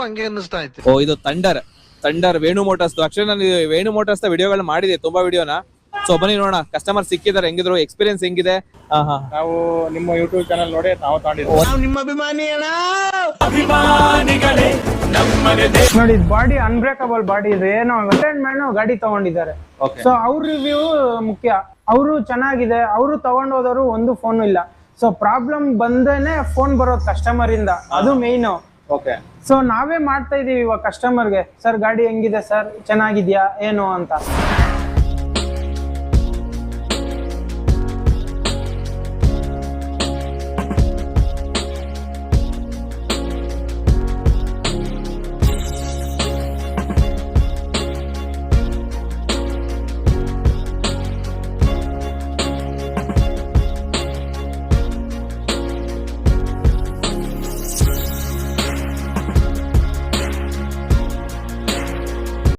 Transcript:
ಹಂಗೆ ಅನ್ನಿಸ್ತಾ ಇತ್ತು. ಓ ಇದು ಥಂಡರ್ ವೇಣು ಮೋಟರ್ಸ್. ಆಕ್ಚುಲಿ ನಾನು ವೇಣು ಮೋಟರ್ಸ್ ವಿಡಿಯೋಗಳನ್ನ ಮಾಡಿದೆ, ತುಂಬಾ ವಿಡಿಯೋನ. ಸೊ ಬನ್ನಿ ನೋಡೋಣ ಕಸ್ಟಮರ್ ಸಿಕ್ಕಿದ್ದಾರೆ, ಹೆಂಗಿದ್ರು, ಎಕ್ಸ್ಪೀರಿಯನ್ಸ್ ಹೆಂಗಿದೆ. ನಾವು ನಿಮ್ಮ ಯೂಟ್ಯೂಬ್ ಚಾನಲ್ ನೋಡಿ ನಾವು ತಗೊಂಡಿದ್ದೀವಿ. ನಿಮ್ಮ ಅಭಿಮಾನಿ ನೋಡಿ, ಬಾಡಿ ಅನ್ಬ್ರೇಕಬಲ್ ಬಾಡಿ ಇದೆ, ಏನೋ ಮ್ಯಾನ್ ಗಾಡಿ ತಗೊಂಡಿದ್ದಾರೆ. ಸೊ ಅವ್ರ ರಿವ್ಯೂ ಮುಖ್ಯ. ಅವರು ಚೆನ್ನಾಗಿದೆ, ಅವರು ತಗೊಂಡೋದವರು ಒಂದು ಫೋನ್ ಇಲ್ಲ. ಸೊ ಪ್ರಾಬ್ಲಮ್ ಬಂದೇನೆ ಫೋನ್ ಬರೋದು ಕಸ್ಟಮರ್ ಇಂದ, ಅದು ಮೇಯ್ನು. ಓಕೆ. ಸೊ ನಾವೇ ಮಾಡ್ತಾ ಇದೀವಿ ಇವಾಗ ಕಸ್ಟಮರ್ಗೆ, ಸರ್ ಗಾಡಿ ಹೆಂಗಿದೆ ಸರ್, ಚೆನ್ನಾಗಿದ್ಯಾ ಏನು ಅಂತ.